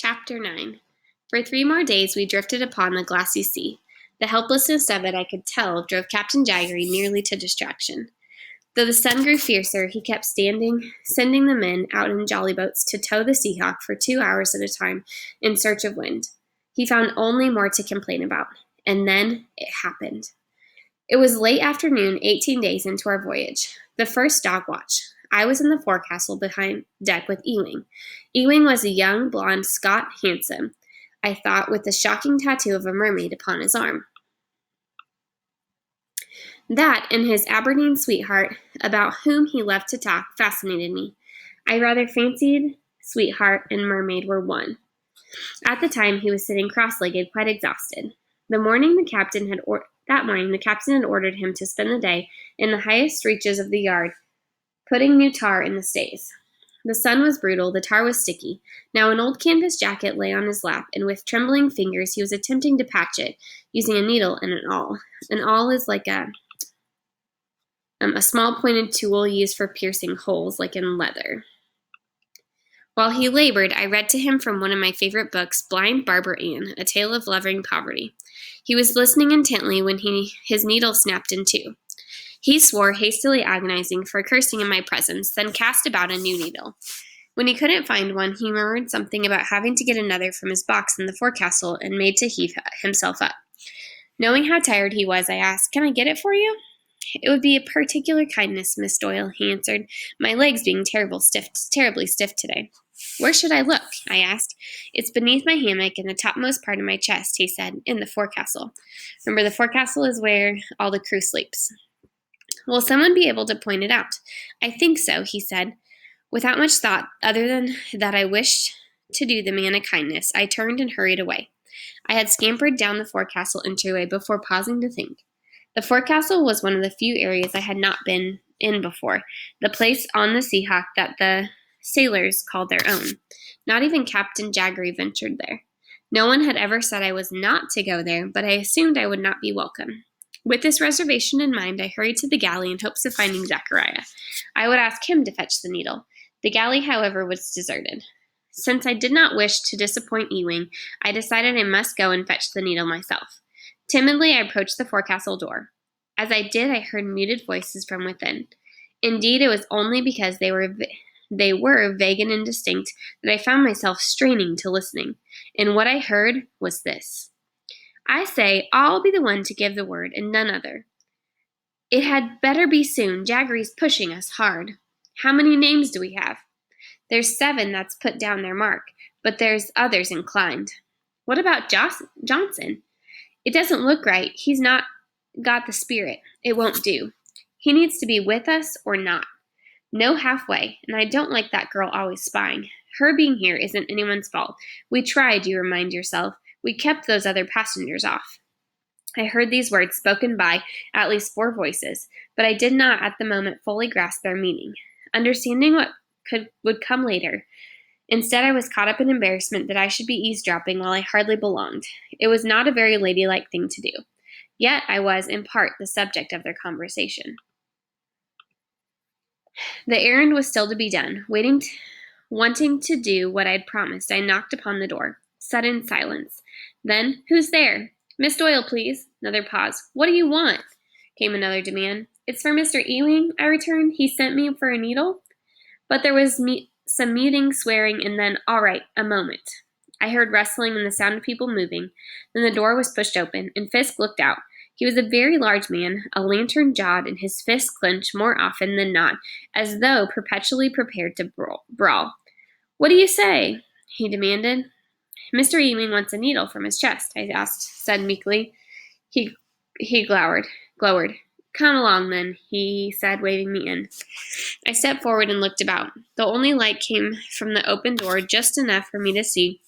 Chapter 9. For 3 more days we drifted upon the glassy sea. The helplessness of it, I could tell, drove Captain Jaggery nearly to distraction. Though the sun grew fiercer, he kept sending the men out in jolly boats to tow the Seahawk for 2 hours at a time in search of wind. He found only more to complain about. And then it happened. It was late afternoon, 18 days into our voyage. The first dog watch. I was in the forecastle behind deck with Ewing. Ewing was a young, blonde Scot, handsome, I thought, with the shocking tattoo of a mermaid upon his arm. That and his Aberdeen sweetheart, about whom he loved to talk, fascinated me. I rather fancied sweetheart and mermaid were one. At the time, he was sitting cross-legged, quite exhausted. That morning, the captain had ordered him to spend the day in the highest reaches of the yard, putting new tar in the stays. The sun was brutal, the tar was sticky. Now an old canvas jacket lay on his lap, and with trembling fingers he was attempting to patch it, using a needle and an awl. An awl is like a small pointed tool used for piercing holes, like in leather. While he labored, I read to him from one of my favorite books, Blind Barber Ann, A Tale of Loving Poverty. He was listening intently when his needle snapped in two. He swore, hastily agonizing for cursing in my presence, then cast about a new needle. When he couldn't find one, he murmured something about having to get another from his box in the forecastle and made to heave himself up. Knowing how tired he was, I asked, "Can I get it for you?" "It would be a particular kindness, Miss Doyle," he answered, "my legs being terribly stiff today." "Where should I look?" I asked. "It's beneath my hammock in the topmost part of my chest," he said, "in the forecastle. Remember, the forecastle is where all the crew sleeps." "Will someone be able to point it out?" "I think so," he said. Without much thought, other than that I wished to do the man a kindness, I turned and hurried away. I had scampered down the forecastle entryway before pausing to think. The forecastle was one of the few areas I had not been in before, the place on the Seahawk that the sailors called their own. Not even Captain Jaggery ventured there. No one had ever said I was not to go there, but I assumed I would not be welcome. With this reservation in mind, I hurried to the galley in hopes of finding Zachariah. I would ask him to fetch the needle. The galley, however, was deserted. Since I did not wish to disappoint Ewing, I decided I must go and fetch the needle myself. Timidly, I approached the forecastle door. As I did, I heard muted voices from within. Indeed, it was only because they were vague and indistinct that I found myself straining to listening. And what I heard was this: "I say, I'll be the one to give the word, and none other. It had better be soon. Jaggery's pushing us hard. How many names do we have?" "There's 7 that's put down their mark, but there's others inclined." "What about Johnson?" "It doesn't look right. He's not got the spirit. It won't do. He needs to be with us or not. No halfway, and I don't like that girl always spying. Her being here isn't anyone's fault. We tried, you remind yourself. We kept those other passengers off." I heard these words spoken by at least 4 voices, but I did not at the moment fully grasp their meaning, understanding what would come later. Instead, I was caught up in embarrassment that I should be eavesdropping while I hardly belonged. It was not a very ladylike thing to do. Yet I was, in part, the subject of their conversation. The errand was still to be done. Wanting to do what I'd promised, I knocked upon the door. Sudden silence. Then, "Who's there?" "Miss Doyle, please." Another pause. "What do you want?" came another demand. "It's for Mr. Ewing," I returned. "He sent me for a needle." But there was some muting, swearing, and then, "All right, a moment." I heard rustling and the sound of people moving. Then the door was pushed open, and Fisk looked out. He was a very large man, a lantern-jawed, and his fists clenched more often than not, as though perpetually prepared to brawl. "What do you say?" he demanded. "Mr. Ewing wants a needle from his chest," I said meekly. He glowered. "Come along, then," he said, waving me in. I stepped forward and looked about. The only light came from the open door, just enough for me to see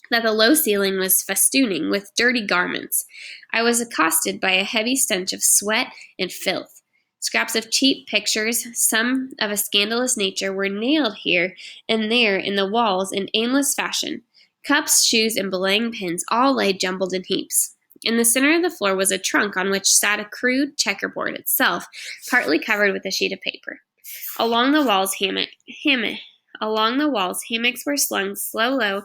that the low ceiling was festooning with dirty garments. I was accosted by a heavy stench of sweat and filth. Scraps of cheap pictures, some of a scandalous nature, were nailed here and there in the walls in aimless fashion. Cups, shoes, and belaying pins all lay jumbled in heaps. In the center of the floor was a trunk on which sat a crude checkerboard itself, partly covered with a sheet of paper. Along the walls Along the walls, hammocks were slung so low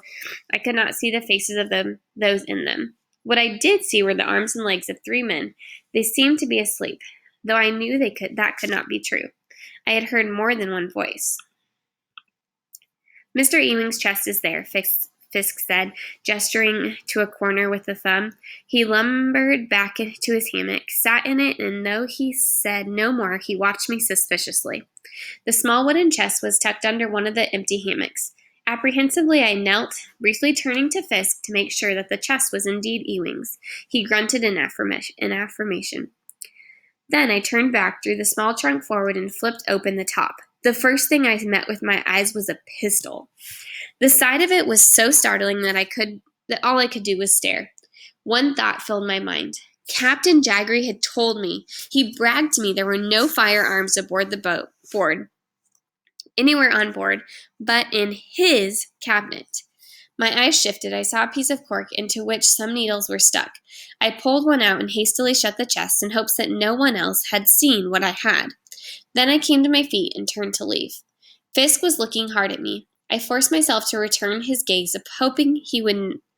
I could not see the faces of those in them. What I did see were the arms and legs of 3 men. They seemed to be asleep, though I knew that could not be true. I had heard more than one voice. Mr. Ewing's chest is there, Fisk said, gesturing to a corner with a thumb. He lumbered back into his hammock, sat in it, and though he said no more, he watched me suspiciously. The small wooden chest was tucked under one of the empty hammocks. Apprehensively, I knelt, briefly turning to Fisk to make sure that the chest was indeed Ewing's. He grunted in affirmation. Then I turned back, drew the small trunk forward, and flipped open the top. The first thing I met with my eyes was a pistol. The sight of it was so startling that all I could do was stare. One thought filled my mind. Captain Jaggery had told me. He bragged to me there were no firearms aboard the board, anywhere on board, but in his cabinet. My eyes shifted. I saw a piece of cork into which some needles were stuck. I pulled one out and hastily shut the chest in hopes that no one else had seen what I had. Then I came to my feet and turned to leave. Fisk was looking hard at me. I forced myself to return his gaze, hoping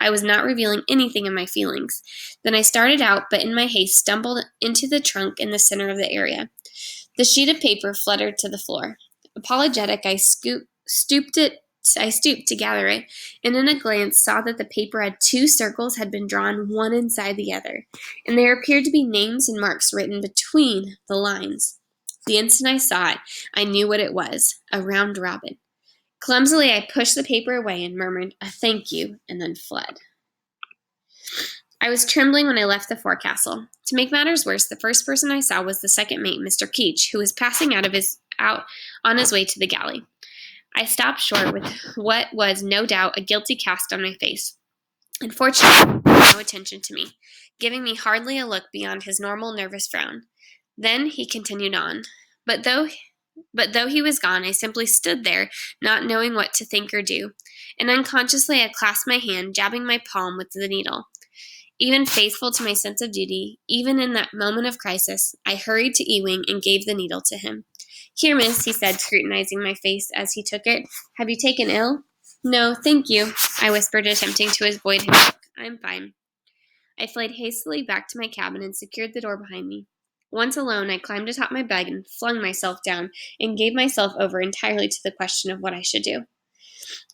I was not revealing anything of my feelings. Then I started out, but in my haste stumbled into the trunk in the center of the area. The sheet of paper fluttered to the floor. Apologetic, I stooped to gather it, and in a glance saw that the paper had 2 circles had been drawn one inside the other, and there appeared to be names and marks written between the lines. The instant I saw it, I knew what it was, a round robin. Clumsily, I pushed the paper away and murmured a thank you, and then fled. I was trembling when I left the forecastle. To make matters worse, the first person I saw was the second mate, Mr. Keech, who was passing out on his way to the galley. I stopped short with what was no doubt a guilty cast on my face. Unfortunately, he paid no attention to me, giving me hardly a look beyond his normal nervous frown. Then he continued on. But though he was gone, I simply stood there, not knowing what to think or do, and unconsciously I clasped my hand, jabbing my palm with the needle. Even faithful to my sense of duty, even in that moment of crisis, I hurried to Ewing and gave the needle to him. Here, miss, he said, scrutinizing my face as he took it. Have you taken ill? No, thank you, I whispered, attempting to avoid his look. I'm fine. I fled hastily back to my cabin and secured the door behind me. Once alone, I climbed atop my bed and flung myself down and gave myself over entirely to the question of what I should do.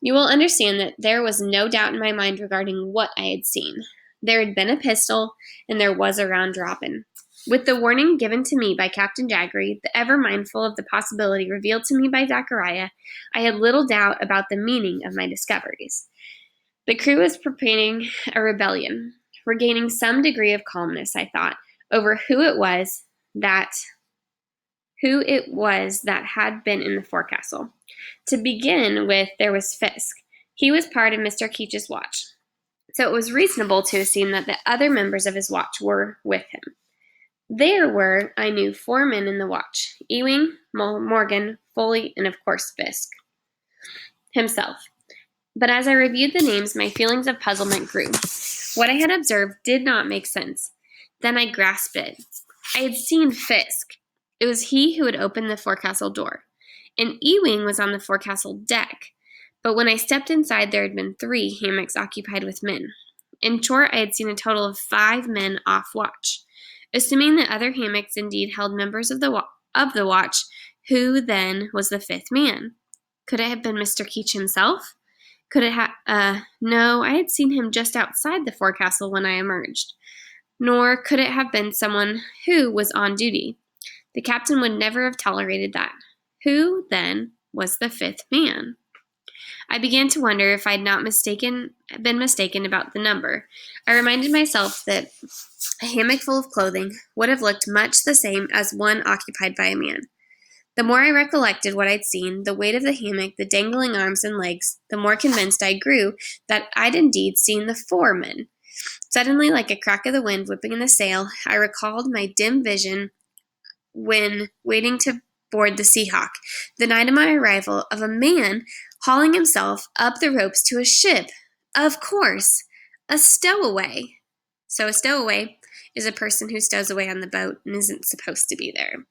You will understand that there was no doubt in my mind regarding what I had seen. There had been a pistol, and there was a round robin. With the warning given to me by Captain Jaggery, the ever mindful of the possibility revealed to me by Zachariah, I had little doubt about the meaning of my discoveries. The crew was preparing a rebellion. Regaining some degree of calmness, I thought, over who it was that had been in the forecastle. To begin with, there was Fisk. He was part of Mr. Keech's watch, so it was reasonable to assume that the other members of his watch were with him. There were, I knew, 4 men in the watch: Ewing, Morgan, Foley, and of course Fisk himself. But as I reviewed the names, my feelings of puzzlement grew. What I had observed did not make sense. Then I grasped it. I had seen Fisk. It was he who had opened the forecastle door. And Ewing was on the forecastle deck. But when I stepped inside, there had been 3 hammocks occupied with men. In short, I had seen a total of 5 men off watch. Assuming the other hammocks indeed held members of the watch, who then was the 5th man? Could it have been Mr. Keech himself? Could it have? No, I had seen him just outside the forecastle when I emerged. Nor could it have been someone who was on duty. The captain would never have tolerated that. Who, then, was the 5th man? I began to wonder if I had not been mistaken about the number. I reminded myself that a hammock full of clothing would have looked much the same as one occupied by a man. The more I recollected what I'd seen, the weight of the hammock, the dangling arms and legs, the more convinced I grew that I'd indeed seen the 4 men. Suddenly, like a crack of the wind whipping in the sail, I recalled my dim vision when waiting to board the Seahawk, the night of my arrival, of a man hauling himself up the ropes to a ship. Of course, a stowaway. So a stowaway is a person who stows away on the boat and isn't supposed to be there.